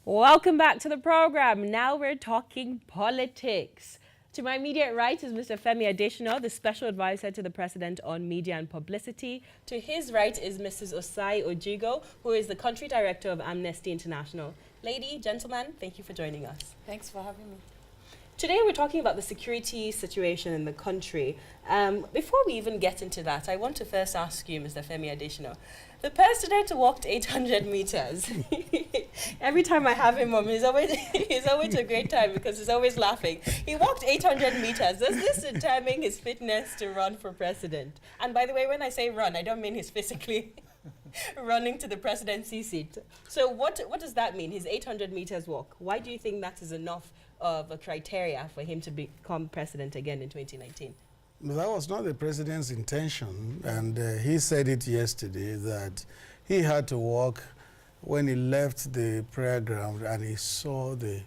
Welcome back to the program. Now we're talking politics. To my immediate right is Mr. Femi Adesina, the Special Advisor to the President on Media and Publicity. To his right is Mrs. Osai Ojigo, who is the Country Director of Amnesty International. Lady, gentlemen, thank you for joining us. Thanks for having me. Today we're talking about the security situation in the country. Before we even get into that, I want to first ask you, Mr. Femi Adesina. The president walked 800 meters. Every time I have him on, he's always a great time because he's always laughing. He walked 800 meters. Does this determine his fitness to run for president? And by the way, when I say run, I don't mean he's physically running to the presidency seat. So what does that mean, his 800 meters walk? Why do you think that is enough of a criteria for him to become president again in 2019? That was not the president's intention, and he said it yesterday that he had to walk when he left the prayer ground and he saw the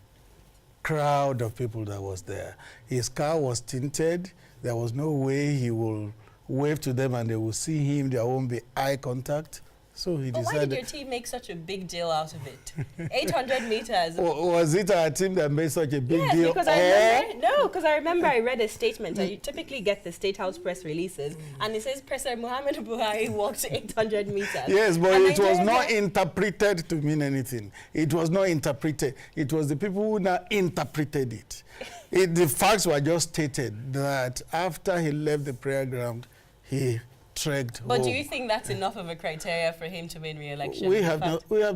crowd of people that was there. His car was tinted. There was no way he will wave to them and they will see him. There won't be eye contact. So he decided. Why did your team make such a big deal out of it? 800 meters. Was it our team that made such a big deal? Because I remember I read a statement. You typically get the State House press releases, and it says President Muhammadu Buhari walked 800 meters. Yes, but it was not interpreted to mean anything. It was not interpreted. It was the people who now interpreted it. The facts were just stated that after he left the prayer ground, he trekked home. But do you think that's enough of a criteria for him to win re-election? We have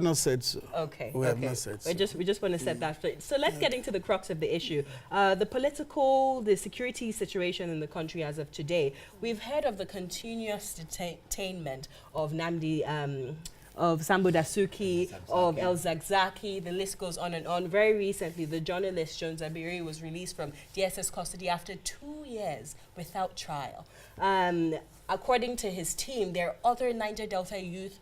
not said so. Okay. We have not said so. We just want to set that straight. So let's get into the crux of the issue. The security situation in the country as of today. We've heard of the continuous detainment of of Sambo Dasuki, of El Zakzaki, the list goes on and on. Very recently, the journalist Jones Abiri was released from DSS custody after 2 years without trial. According to his team, there are other Niger Delta youth,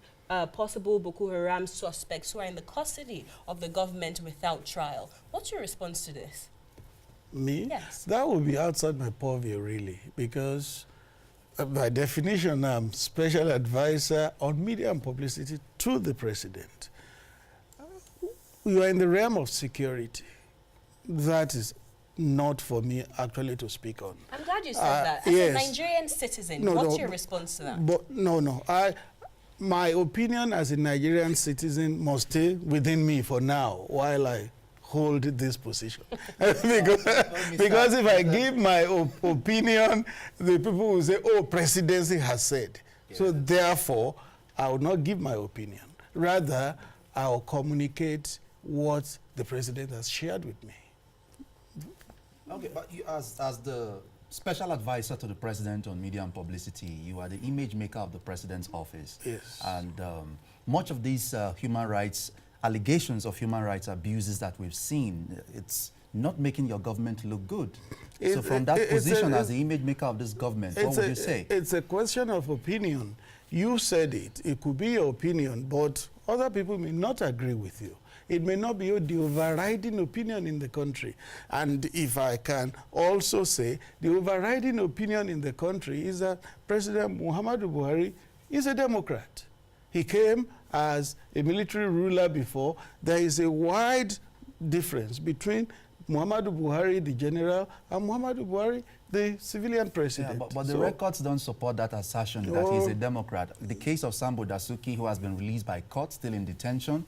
possible Boko Haram suspects who are in the custody of the government without trial. What's your response to this? Me? Yes. That would be outside my purview, really, because by definition, I'm special advisor on media and publicity to the president. You are in the realm of security. That is not for me actually to speak on. I'm glad you said that. As a Nigerian citizen, what's your response to that? But no. My opinion as a Nigerian citizen must stay within me for now while I hold this position. because if I give my opinion, the people will say, oh, presidency has said. Yes. So therefore, I will not give my opinion. Rather, I will communicate what the president has shared with me. Okay, but you, as the special advisor to the president on media and publicity, you are the image maker of the president's office. Yes. And much of these allegations of human rights abuses that we've seen, it's not making your government look good. So from that position as the image maker of this government, what would you say? It's a question of opinion. You said it. It could be your opinion, but other people may not agree with you. It may not be the overriding opinion in the country. And if I can also say, the overriding opinion in the country is that President Muhammadu Buhari is a Democrat. He came as a military ruler before. There is a wide difference between Muhammadu Buhari, the general, and Muhammadu Buhari, the civilian president. Yeah, but the records don't support that assertion that he's a Democrat. The case of Sambo Dasuki, who has been released by court, still in detention,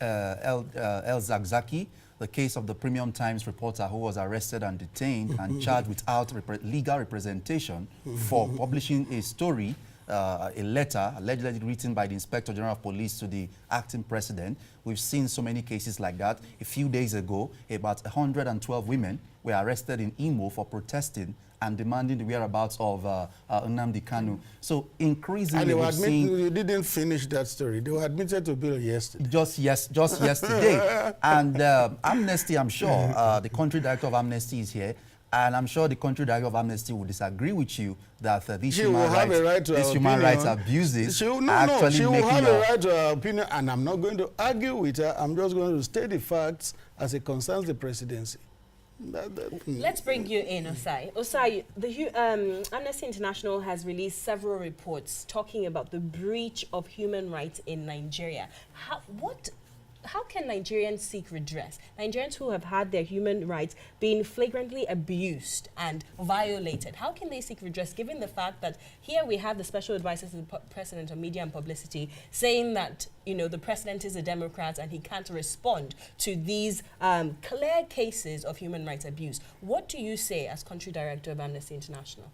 El Zakzaki, the case of the Premium Times reporter who was arrested and detained and charged without legal representation for publishing a story, a letter allegedly written by the Inspector General of Police to the acting president. We've seen so many cases like that. A few days ago, about 112 women were arrested in Imo for protesting and demanding the whereabouts of Nnamdi Kanu. So increasingly, and you didn't finish that story. They were admitted to bail yesterday. Just yesterday. And Amnesty, I'm sure, the country director of Amnesty is here. And I'm sure the country director of Amnesty will disagree with you that these human rights abuses she will are have a right to her opinion, and I'm not going to argue with her. I'm just going to state the facts as it concerns the presidency. Let's bring you in, Osai. Osai, Amnesty International has released several reports talking about the breach of human rights in Nigeria. how can Nigerians seek redress? Nigerians who have had their human rights being flagrantly abused and violated, how can they seek redress given the fact that here we have the special advisor to the president on media and publicity saying that, you know, the president is a Democrat and he can't respond to these clear cases of human rights abuse? What do you say as country director of Amnesty International?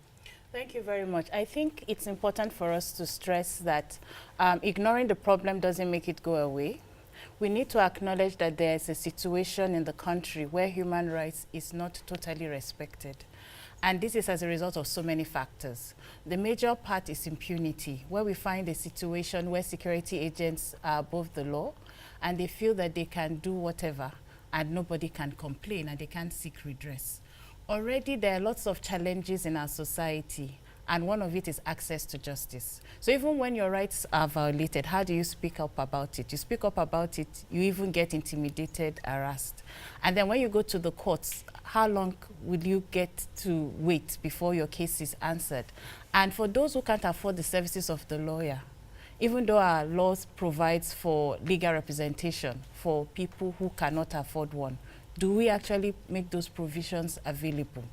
Thank you very much. I think it's important for us to stress that ignoring the problem doesn't make it go away. We need to acknowledge that there is a situation in the country where human rights is not totally respected. And this is as a result of so many factors. The major part is impunity, where we find a situation where security agents are above the law and they feel that they can do whatever and nobody can complain and they can't seek redress. Already there are lots of challenges in our society, and one of it is access to justice. So even when your rights are violated, how do you speak up about it? You speak up about it, you even get intimidated, harassed. And then when you go to the courts, how long will you get to wait before your case is answered? And for those who can't afford the services of the lawyer, even though our laws provides for legal representation for people who cannot afford one, do we actually make those provisions available?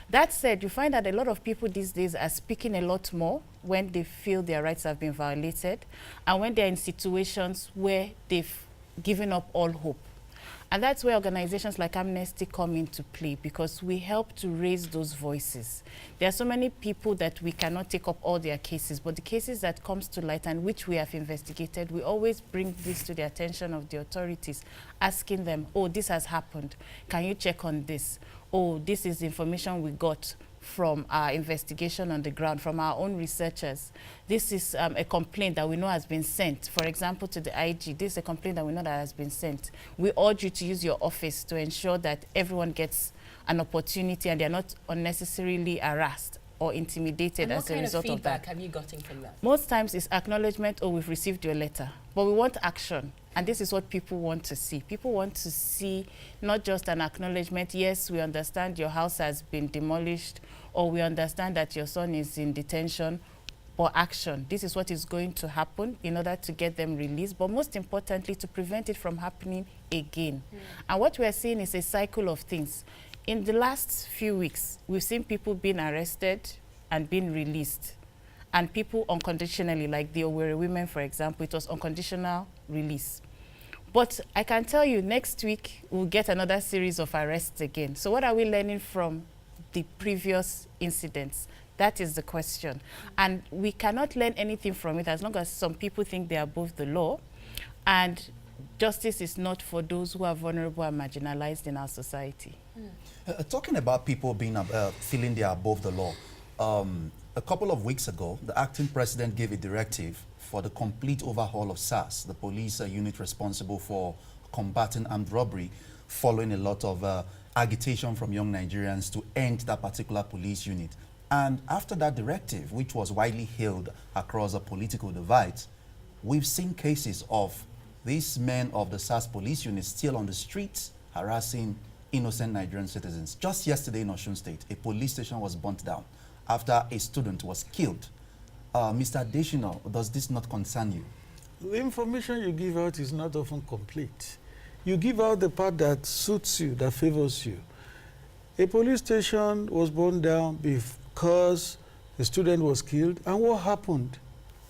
That said, you find that a lot of people these days are speaking a lot more when they feel their rights have been violated and when they're in situations where they've given up all hope. And that's where organizations like Amnesty come into play, because we help to raise those voices. There are so many people that we cannot take up all their cases, but the cases that comes to light and which we have investigated, we always bring this to the attention of the authorities, asking them, oh, this has happened. Can you check on this? Oh, this is information we got from our investigation on the ground, from our own researchers. This is a complaint that we know has been sent, for example, to the IG. This is a complaint that we know that has been sent. We urge you to use your office to ensure that everyone gets an opportunity and they're not unnecessarily harassed or intimidated as a result of that. What kind of feedback have you gotten from that? Most times it's acknowledgement, oh, we've received your letter, but we want action. And this is what people want to see. People want to see not just an acknowledgement, yes, we understand your house has been demolished, or we understand that your son is in detention, but action. This is what is going to happen in order to get them released, but most importantly, to prevent it from happening again. And what we are seeing is a cycle of things. In the last few weeks, we've seen people being arrested and being released, and people unconditionally, like the Owerri women, for example, it was unconditional release. But I can tell you, next week, we'll get another series of arrests again. So what are we learning from the previous incidents? That is the question. And we cannot learn anything from it as long as some people think they are above the law. And justice is not for those who are vulnerable and marginalized in our society. Talking about people being feeling they are above the law, a couple of weeks ago, the acting president gave a directive for the complete overhaul of SARS, the police unit responsible for combating armed robbery, following a lot of agitation from young Nigerians to end that particular police unit. And after that directive, which was widely hailed across a political divide, we've seen cases of these men of the SARS police unit still on the streets harassing innocent Nigerian citizens. Just yesterday in Osun State, a police station was burnt down after a student was killed. Mr. Adesina, does this not concern you? The information you give out is not often complete. You give out the part that suits you, that favors you. A police station was burned down because a student was killed, and what happened?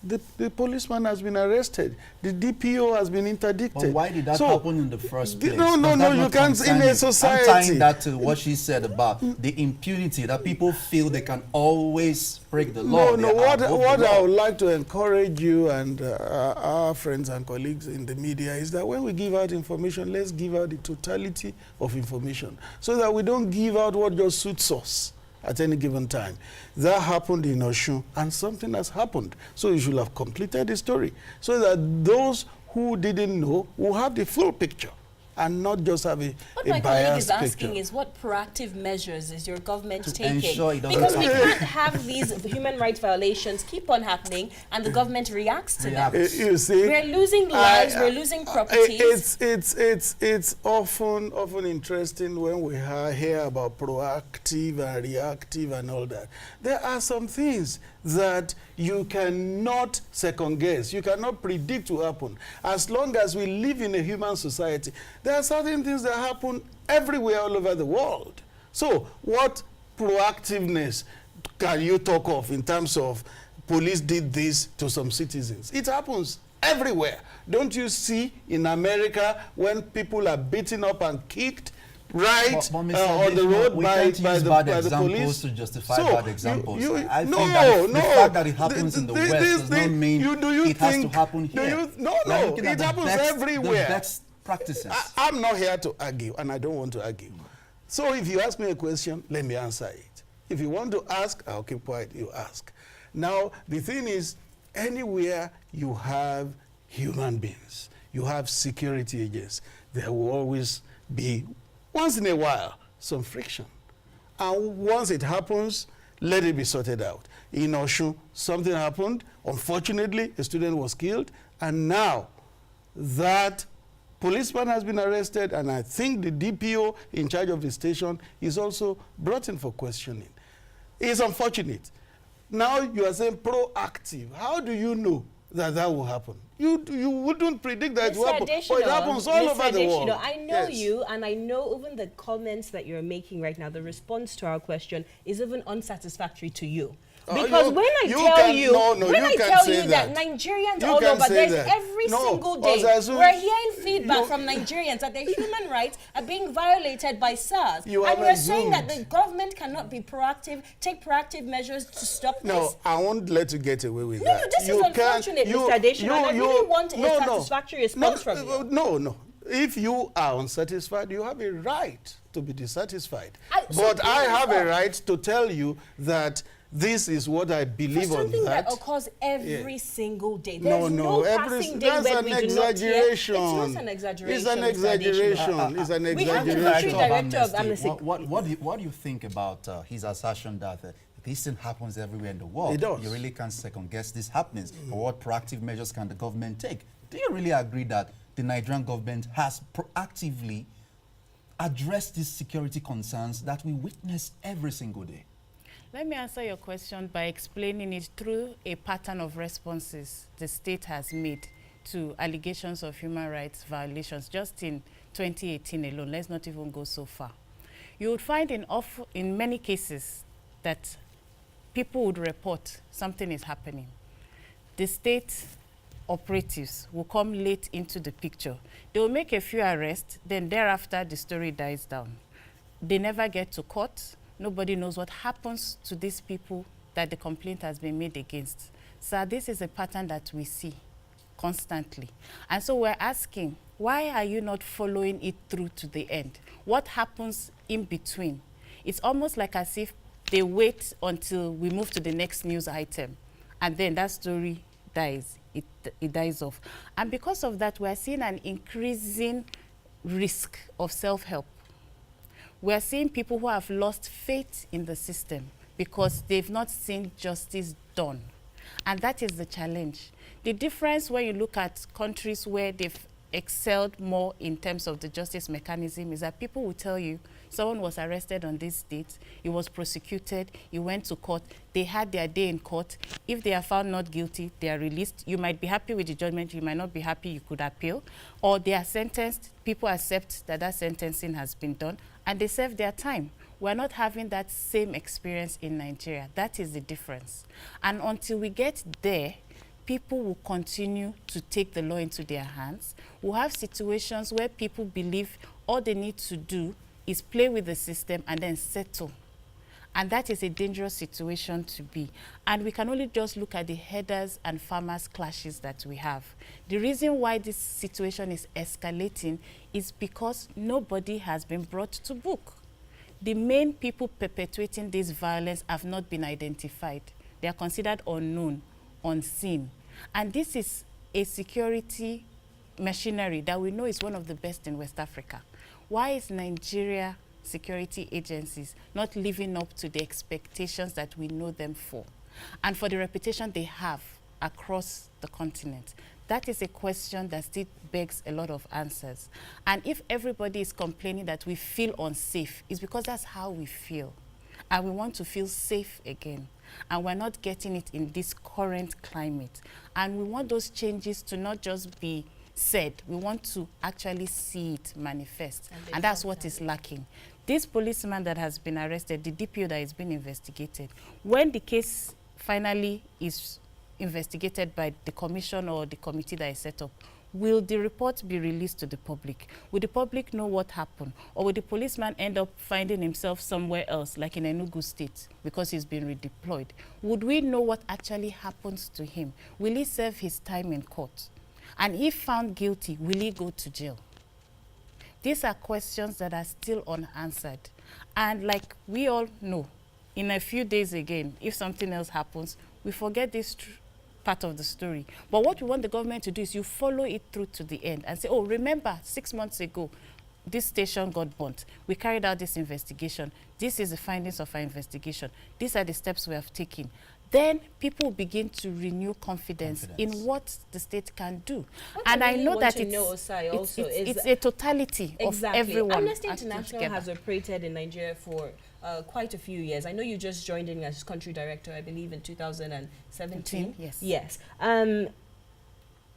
The policeman has been arrested. The DPO has been interdicted. But why did that happen in the first place? No, you can't. In a society. I'm tying that to what she said about the impunity, that people feel they can always break the law. What I would like to encourage you and our friends and colleagues in the media is that when we give out information, let's give out the totality of information so that we don't give out what just suits us at any given time. That happened in Osun, and something has happened. So you should have completed the story so that those who didn't know will have the full picture and not just have a biased picture. What my colleague is asking is, what proactive measures is your government taking? Ensure it doesn't because we can't have these human rights violations keep on happening and the government reacts to them. You see, we're losing lives, we're losing properties. It's often interesting when we hear about proactive and reactive and all that. There are some things that you cannot second guess, you cannot predict to happen. As long as we live in a human society, there are certain things that happen everywhere all over the world. So what proactiveness can you talk of in terms of police did this to some citizens? It happens everywhere. Don't you see in America when people are beaten up and kicked right But on the Adesina, road we by can't use the bad police? examples to justify So, bad examples. you- I no, think that the no. fact that it happens in the This- West this- does not mean do you it has think- to happen do here. you- no, We are no, looking at it the happens best- everywhere. The best practices. I'm not here to argue, and I don't want to argue. So if you ask me a question, let me answer it. If you want to ask, I'll keep quiet, you ask. Now, the thing is, anywhere you have human beings, you have security agents, there will always be, once in a while, some friction. And once it happens, let it be sorted out. In Oshun, something happened. Unfortunately, a student was killed. And now that policeman has been arrested, and I think the DPO in charge of the station is also brought in for questioning. It's unfortunate. Now you are saying proactive. How do you know that that will happen? You wouldn't predict that it will happen, but it happens all over the world. I know Yes. you, and I know even the comments that you're making right now, the response to our question is even unsatisfactory to you. Because when I tell you, when I tell you that Nigerians You all can over, say there's that. every No, single day, Ozazu, we're hearing feedback you- from Nigerians that their human rights are being violated by SARS. You And have you're saying that assumed. the government cannot be proactive, take proactive measures to stop this. No, I won't let you get away with No, that. this is unfortunate, Mr. Adesina, and I really want a satisfactory response from you. No. If you are unsatisfied, you have a right to be dissatisfied. So But I please have stop. a right to tell you that this is what I For believe on something that that. occurs every single day. No, There's no, passing day that's when an we do not hear. exaggeration. It's not an exaggeration. It's an Mr. exaggeration. Adesina. It's an We have the exaggeration. Director of Amnesty. What do you think about his assertion that this thing happens everywhere in the world? It does. You really can't second guess these happenings. But what proactive measures can the government take? Do you really agree that the Nigerian government has proactively addressed these security concerns that we witness every single day? Let me answer your question by explaining it through a pattern of responses the state has made to allegations of human rights violations just in 2018 alone. Let's not even go so far. You would find in many cases that people would report something is happening. The state operatives will come late into the picture. They will make a few arrests, then thereafter the story dies down. They never get to court. Nobody knows what happens to these people that the complaint has been made against. So this is a pattern that we see constantly. And so we're asking, why are you not following it through to the end? What happens in between? It's almost like as if they wait until we move to the next news item, and then that story dies. It dies off. And because of that, we're seeing an increasing risk of self-help. We're seeing people who have lost faith in the system because they've not seen justice done. And that is the challenge. The difference when you look at countries where they've excelled more in terms of the justice mechanism is that people will tell you someone was arrested on this date, he was prosecuted, he went to court, they had their day in court. If they are found not guilty, they are released. You might be happy with the judgment, you might not be happy, you could appeal. Or they are sentenced, people accept that that sentencing has been done, and they serve their time. We're not having that same experience in Nigeria. That is the difference. And until we get there, people will continue to take the law into their hands. We'll have situations where people believe all they need to do is play with the system and then settle. And that is a dangerous situation to be. And we can only just look at the herders and farmers clashes that we have. The reason why this situation is escalating is because nobody has been brought to book. The main people perpetuating this violence have not been identified. They are considered unknown, unseen. And this is a security machinery that we know is one of the best in West Africa. Why is Nigeria security agencies not living up to the expectations that we know them for, and for the reputation they have across the continent? That is a question that still begs a lot of answers. And if everybody is complaining that we feel unsafe, it's because that's how we feel. And we want to feel safe again. And we're not getting it in this current climate. And we want those changes to not just be said, we want to actually see it manifest. And that's what is lacking. This policeman that has been arrested, the DPO that is being investigated, when the case finally is investigated by the commission or the committee that is set up, will the report be released to the public? Will the public know what happened? Or will the policeman end up finding himself somewhere else, like in Enugu State, because he's been redeployed? Would we know what actually happens to him? Will he serve his time in court? And if found guilty, will he go to jail? These are questions that are still unanswered. And like we all know, in a few days again, if something else happens, we forget this part of the story. But what we want the government to do is you follow it through to the end and say, oh, remember 6 months ago, this station got burnt. We carried out this investigation. This is the findings of our investigation. These are the steps we have taken. Then people begin to renew confidence in what the state can do. What and I really know want that to know, Osai, also it's a totality of everyone. Amnesty acting International together. has operated in Nigeria for quite a few years. I know you just joined in as country director, I believe, in 2017. Yes. Yes.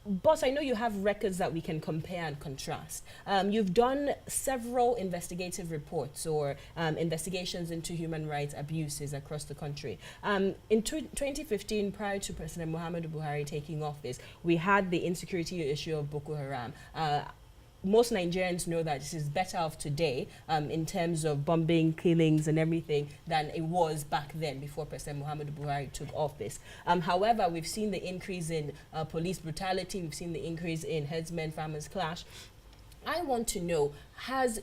Boss, I know you have records that we can compare and contrast. You've done several investigative reports or investigations into human rights abuses across the country. In 2015, prior to President Muhammadu Buhari taking office, we had the insecurity issue of Boko Haram. Most Nigerians know that this is better off today in terms of bombing, killings and everything than it was back then before President Muhammadu Buhari took office. However, we've seen the increase in police brutality, we've seen the increase in herdsmen, farmers clash. I want to know, has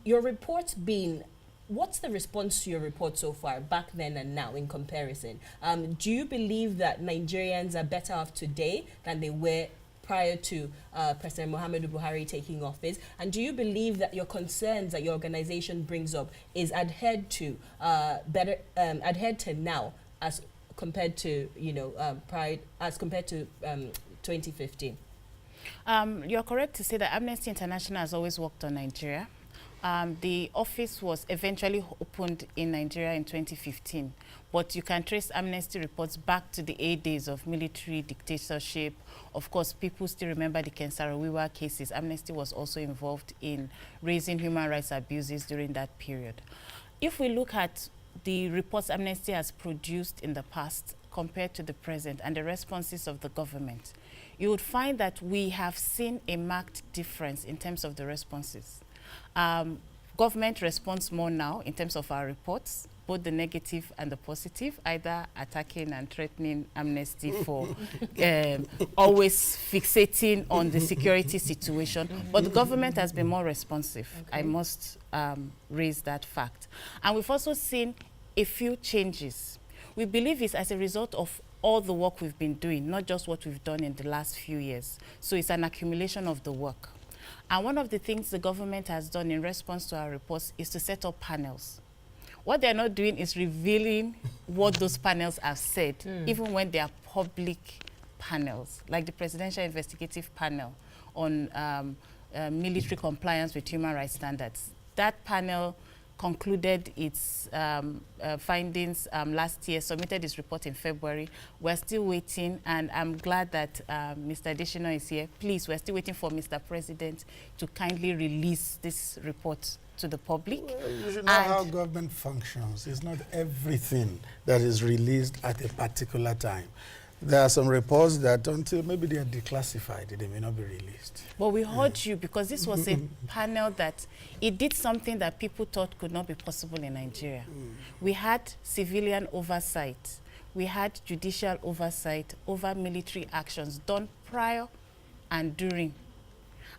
your report been, what's the response to your report so far, back then and now in comparison? Do you believe that Nigerians are better off today than they were prior to President Muhammadu Buhari taking office? And do you believe that your concerns that your organization brings up is adhered to now as compared to, you know, as compared to 2015? You're correct to say that Amnesty International has always worked on Nigeria. The office was eventually opened in Nigeria in 2015, but you can trace Amnesty reports back to the 8 days of military dictatorship. Of course, people still remember the Ken Saro-Wiwa cases. Amnesty was also involved in raising human rights abuses during that period. If we look at the reports Amnesty has produced in the past compared to the present and the responses of the government, you would find that we have seen a marked difference in terms of the responses. Government responds more now in terms of our reports, both the negative and the positive, either attacking and threatening Amnesty for always fixating on the security situation. But the government has been more responsive. Okay. I must raise that fact. And we've also seen a few changes. We believe it's as a result of all the work we've been doing, not just what we've done in the last few years. So it's an accumulation of the work. And one of the things the government has done in response to our reports is to set up panels. What they're not doing is revealing what those panels have said, even when they are public panels, like the Presidential Investigative Panel on military compliance with human rights standards. That panel concluded its findings last year, submitted its report in February. We're still waiting, and I'm glad that Mr. Adesina is here. Please, we're still waiting for Mr. President to kindly release this report to the public. Well, you should know how government functions. It's not everything that is released at a particular time. There are some reports that until maybe they are declassified, they may not be released. But we heard you because this was a panel that it did something that people thought could not be possible in Nigeria. We had civilian oversight. We had judicial oversight over military actions done prior and during.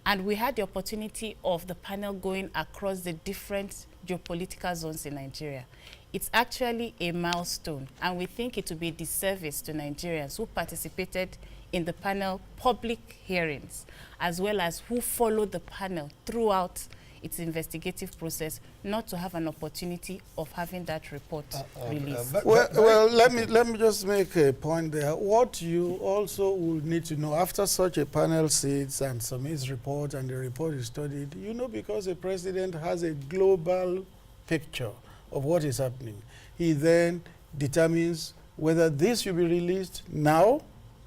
And we had the opportunity of the panel going across the different geopolitical zones in Nigeria. It's actually a milestone, and we think it will be a disservice to Nigerians who participated in the panel public hearings, as well as who followed the panel throughout its investigative process, not to have an opportunity of having that report released. Well, let me just make a point there. What you also will need to know after such a panel sits and submits report and the report is studied, you know, because a president has a global picture of what is happening, he then determines whether this should be released now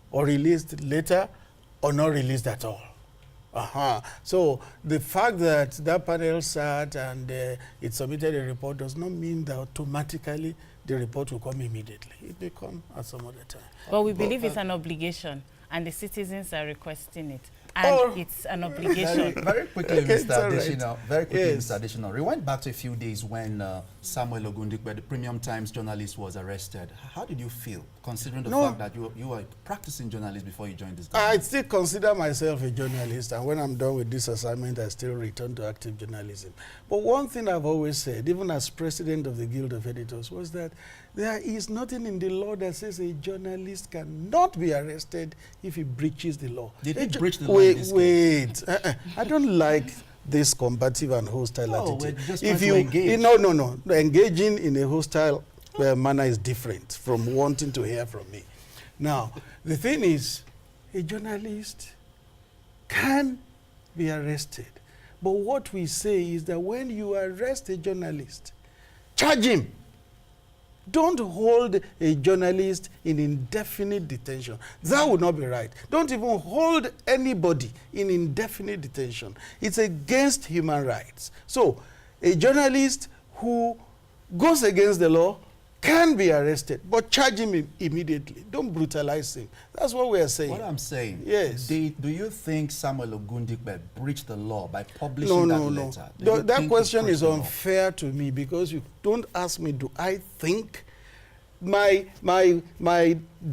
or released later or not released at all. So the fact that that panel sat and it submitted a report does not mean that automatically the report will come immediately. It may come at some other time. Well, we believe it's an obligation, and the citizens are requesting it. And it's an obligation. Very quickly, Okay, Mr. right. Additional. Very quickly, Yes. Mr. Additional. Rewind back to a few days when Samuel Ogundikwe, the Premium Times journalist, was arrested. How did you feel, considering the fact that you were practicing journalist before you joined this government? I still consider myself a journalist, and when I'm done with this assignment, I still return to active journalism. But one thing I've always said, even as president of the Guild of Editors, was that there is nothing in the law that says a journalist cannot be arrested if he breaches the law. Did he breach the law in this case? Wait. I don't like this combative and hostile attitude. We're just trying to engage. No. Engaging in a hostile manner is different from wanting to hear from me. Now, the thing is, a journalist can be arrested. But what we say is that when you arrest a journalist, charge him. Don't hold a journalist in indefinite detention. That would not be right. Don't even hold anybody in indefinite detention. It's against human rights. So, a journalist who goes against the law can be arrested, but charge him immediately. Don't brutalize him. That's what we are saying. What I'm saying, yes. Do you think Samuel Ogundikwe breached the law by publishing that letter? No. That question is unfair to me because you don't ask me, do I think? My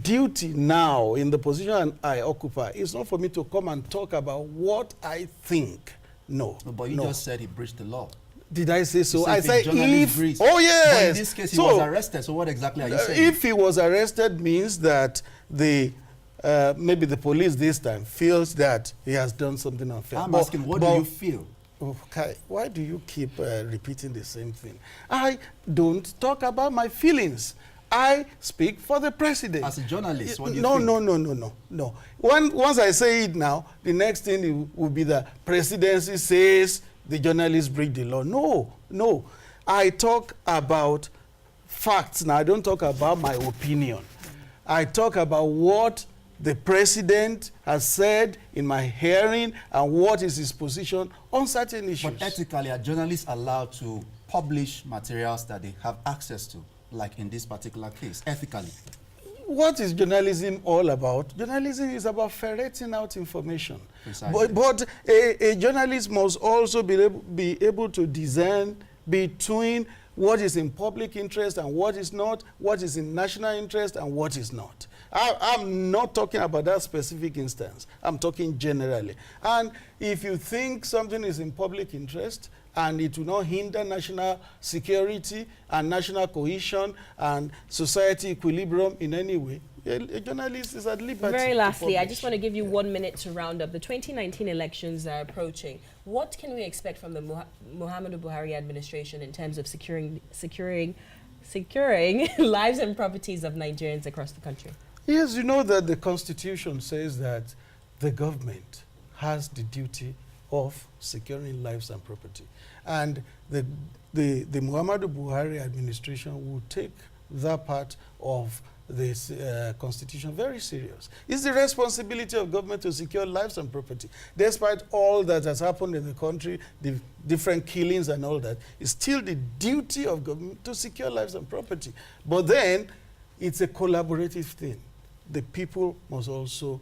duty now in the position I occupy is not for me to come and talk about what I think. No. But you just said he breached the law. Did I say so? I said if. breached. Oh, yes. But in this case, he was arrested. So what exactly are you saying? If he was arrested means that maybe the police this time feels that he has done something unfair. I'm asking, what do you feel? Okay, why do you keep repeating the same thing? I don't talk about my feelings. I speak for the president. As a journalist, what do you think? No. Once I say it now, the next thing will be the presidency says the journalists break the law. No. I talk about facts now. I don't talk about my opinion. I talk about what the president has said in my hearing and what is his position on certain issues. But ethically, are journalists allowed to publish materials that they have access to, like in this particular case, ethically? What is journalism all about? Journalism is about ferreting out information. Precisely. But a journalist must also be able to discern between what is in public interest and what is not, what is in national interest and what is not. I'm not talking about that specific instance. I'm talking generally. And if you think something is in public interest and it will not hinder national security and national cohesion and society equilibrium in any way, a journalist is at liberty. Very lastly, I just want to give you 1 minute to round up. The 2019 elections are approaching. What can we expect from the Muhammadu Buhari administration in terms of securing lives and properties of Nigerians across the country? Yes, you know that the Constitution says that the government has the duty of securing lives and property. And the Muhammadu Buhari administration will take that part of this Constitution very serious. It's the responsibility of government to secure lives and property. Despite all that has happened in the country, the different killings and all that, it's still the duty of government to secure lives and property. But then, it's a collaborative thing. The people must also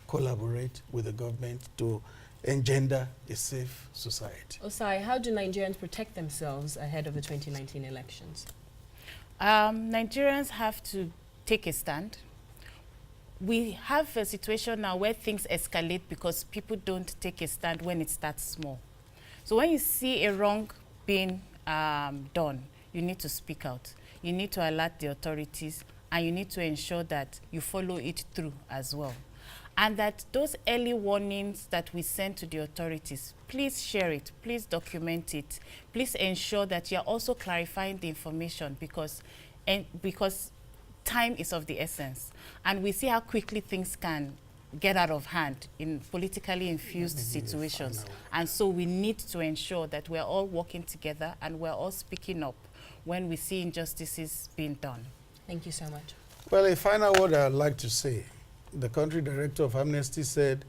collaborate with the government to engender a safe society. Osai, how do Nigerians protect themselves ahead of the 2019 elections? Nigerians have to take a stand. We have a situation now where things escalate because people don't take a stand when it starts small. So when you see a wrong being done, you need to speak out. You need to alert the authorities, and you need to ensure that you follow it through as well. And that those early warnings that we send to the authorities, please share it, please document it, please ensure that you're also clarifying the information because time is of the essence. And we see how quickly things can get out of hand in politically infused situations. And so we need to ensure that we're all working together and we're all speaking up when we see injustices being done. Thank you so much. Well, a final word I'd like to say. The country director of Amnesty said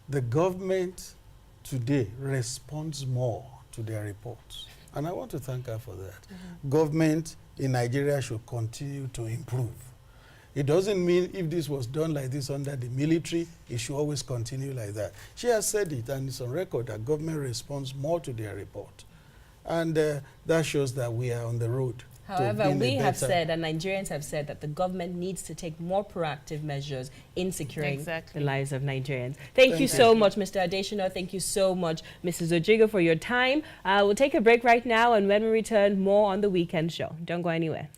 the government today responds more to their reports. And I want to thank her for that. Government in Nigeria should continue to improve. It doesn't mean if this was done like this under the military, it should always continue like that. She has said it, and it's on record that government responds more to their report. And that shows that we are on the road. However, we have said, and Nigerians have said, that the government needs to take more proactive measures in securing the lives of Nigerians. Thank you so much, Mr. Adesina. Thank you so much, Mrs. Ojigo, for your time. We'll take a break right now, and when we return, more on The Weekend Show. Don't go anywhere.